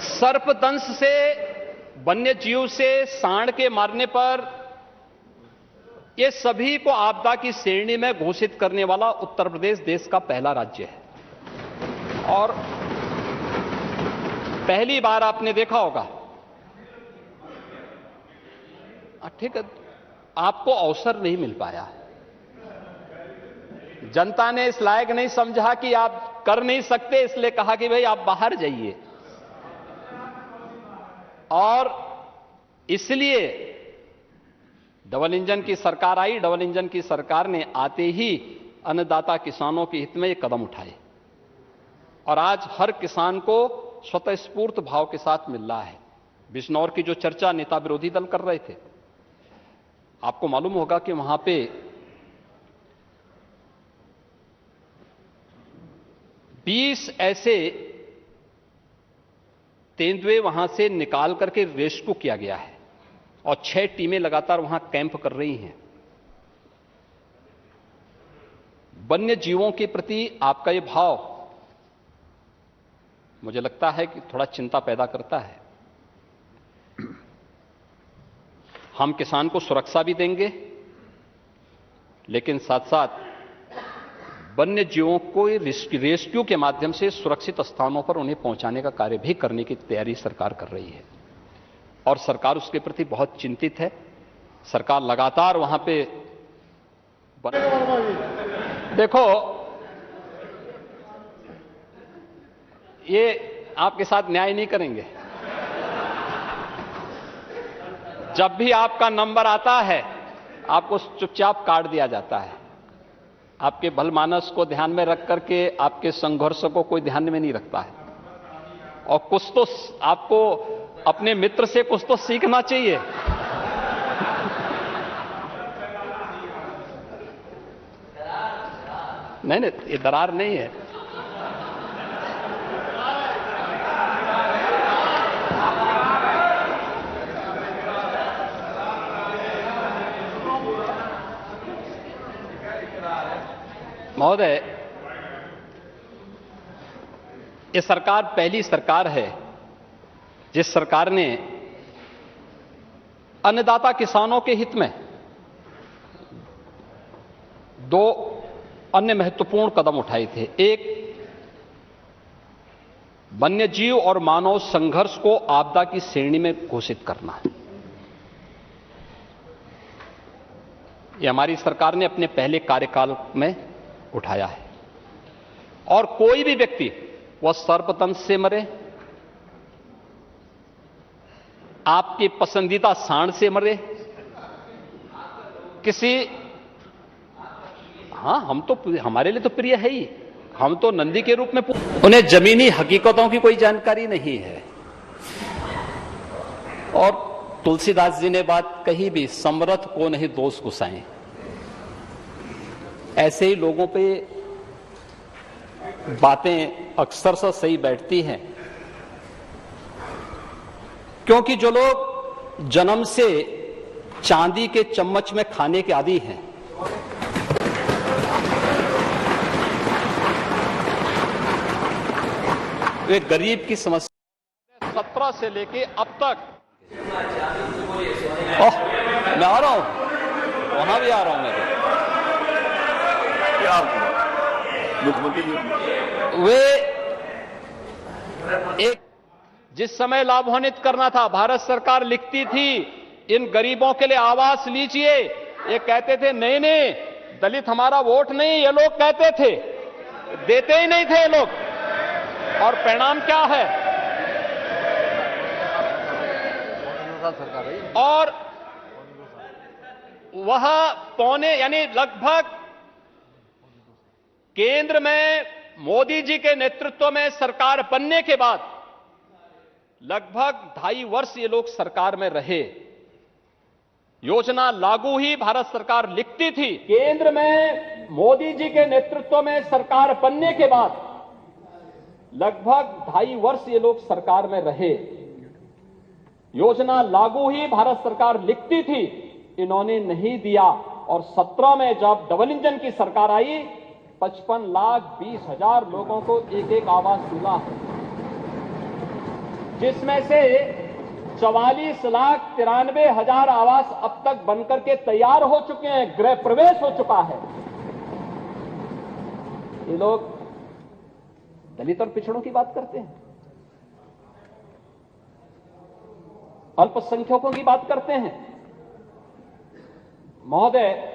सर्पदंश से, वन्य जीव से, सांड के मारने पर ये सभी को आपदा की श्रेणी में घोषित करने वाला उत्तर प्रदेश देश का पहला राज्य है। और पहली बार आपने देखा होगा, ठीक है, आपको अवसर नहीं मिल पाया, जनता ने इस लायक नहीं समझा कि आप कर नहीं सकते, इसलिए कहा कि भाई आप बाहर जाइए। और इसलिए डबल इंजन की सरकार आई। डबल इंजन की सरकार ने आते ही अन्नदाता किसानों के हित में ये कदम उठाए और आज हर किसान को स्वतःस्फूर्त भाव के साथ मिल रहा है। बिजनौर की जो चर्चा नेता विरोधी दल कर रहे थे, आपको मालूम होगा कि वहां पे 20 ऐसे तेंदुए वहां से निकाल करके रेस्क्यू किया गया है और 6 टीमें लगातार वहां कैंप कर रही हैं। वन्य जीवों के प्रति आपका ये भाव मुझे लगता है कि थोड़ा चिंता पैदा करता है। हम किसान को सुरक्षा भी देंगे, लेकिन साथ साथ वन्य जीवों को रेस्क्यू के माध्यम से सुरक्षित स्थानों पर उन्हें पहुंचाने का कार्य भी करने की तैयारी सरकार कर रही है और सरकार उसके प्रति बहुत चिंतित है। सरकार लगातार वहां पे देखो, ये आपके साथ न्याय नहीं करेंगे। जब भी आपका नंबर आता है, आपको चुपचाप काट दिया जाता है। आपके भलमानस को ध्यान में रख करके आपके संघर्ष को कोई ध्यान में नहीं रखता है। और कुछ तो आपको अपने मित्र से कुछ तो सीखना चाहिए। नहीं, ये दरार नहीं है। महोदय, ये सरकार पहली सरकार है जिस सरकार ने अन्नदाता किसानों के हित में 2 अन्य महत्वपूर्ण कदम उठाए थे। एक, वन्य जीव और मानव संघर्ष को आपदा की श्रेणी में घोषित करना। यह हमारी सरकार ने अपने पहले कार्यकाल में उठाया है। और कोई भी व्यक्ति, वह सर्पदंश से मरे, आपके पसंदीदा सांड से मरे, किसी, हां, हम तो, हमारे लिए तो प्रिय है ही, हम तो नंदी के रूप में, उन्हें जमीनी हकीकतों की कोई जानकारी नहीं है। और तुलसीदास जी ने बात कही भी, समरथ को नहीं दोष गुसाएं। ऐसे ही लोगों पे बातें अक्सर से सही बैठती हैं, क्योंकि जो लोग जन्म से चांदी के चम्मच में खाने के आदी हैं, वे गरीब की समस्या 17 से लेके अब तक, मैं आ रहा हूं, वहां भी आ रहा हूं मैं। वे एक, जिस समय लाभान्वित करना था, भारत सरकार लिखती थी इन गरीबों के लिए आवास लीजिए, ये कहते थे नहीं नहीं, दलित हमारा वोट नहीं, ये लोग कहते थे, देते ही नहीं थे ये लोग। और परिणाम क्या है? और वह पौने, यानी लगभग केंद्र में मोदी जी के नेतृत्व में सरकार बनने के बाद लगभग 2.5 वर्ष ये लोग सरकार में रहे। योजना लागू ही भारत सरकार लिखती थी। केंद्र में मोदी जी के नेतृत्व में सरकार बनने के बाद लगभग 2.5 वर्ष ये लोग सरकार में रहे। योजना लागू ही भारत सरकार लिखती थी, इन्होंने नहीं दिया। और 17 में जब डबल इंजन की सरकार आई, 55,20,000 लोगों को एक एक आवास मिला है। जिसमें से 44,93,000 आवास अब तक बनकर के तैयार हो चुके हैं, गृह प्रवेश हो चुका है। ये लोग दलित और पिछड़ों की बात करते हैं, अल्पसंख्यकों की बात करते हैं महोदय।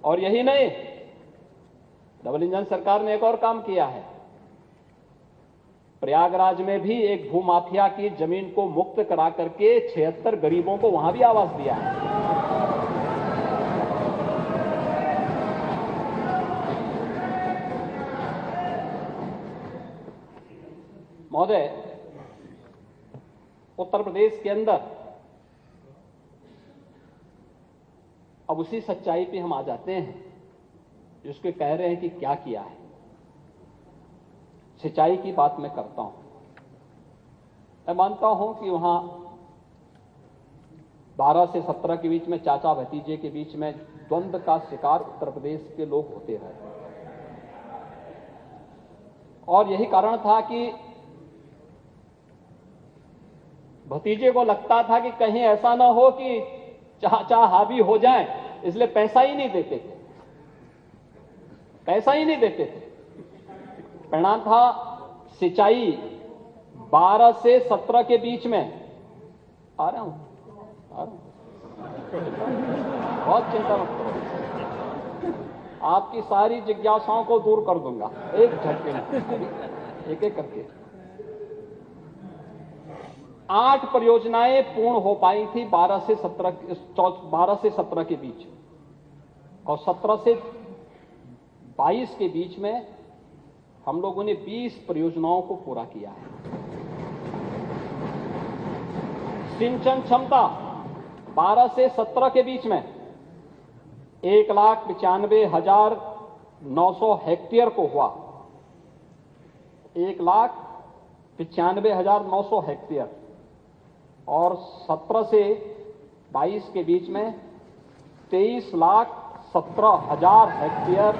और यही नहीं, डबल इंजन सरकार ने एक और काम किया है। प्रयागराज में भी एक भूमाफिया की जमीन को मुक्त करा करके 76 गरीबों को वहां भी आवास दिया है। महोदय, उत्तर प्रदेश के अंदर अब उसी सच्चाई पे हम आ जाते हैं जिसको कह रहे हैं कि क्या किया है। सिंचाई की बात मैं करता हूं। मैं मानता हूं कि वहां 12 से 17 के बीच में, चाचा भतीजे के बीच में द्वंद्व का शिकार उत्तर प्रदेश के लोग होते रहे, और यही कारण था कि भतीजे को लगता था कि कहीं ऐसा ना हो कि चाचा हावी हो जाएं, इसलिए पैसा ही नहीं देते थे, पैसा ही नहीं देते थे। परिणाम था सिंचाई 12 से 17 के बीच में। आ रहा हूं बहुत चिंता मत करो, आपकी सारी जिज्ञासाओं को दूर कर दूंगा एक झटके में, एक एक करके। 8 परियोजनाएं पूर्ण हो पाई थी 12 से 17 के बीच, और 17 से 22 के बीच में हम लोगों ने 20 परियोजनाओं को पूरा किया है। सिंचन क्षमता 12 से 17 के बीच में 1,95,900 हेक्टेयर को हुआ, 1,95,900 हेक्टेयर, और 17 से 22 के बीच में 23,17,000 हेक्टेयर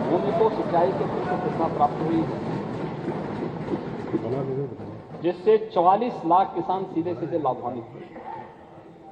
भूमि को सिंचाई के सुविधा प्राप्त हुई है, जिससे 44 लाख किसान सीधे सीधे लाभान्वित हुए।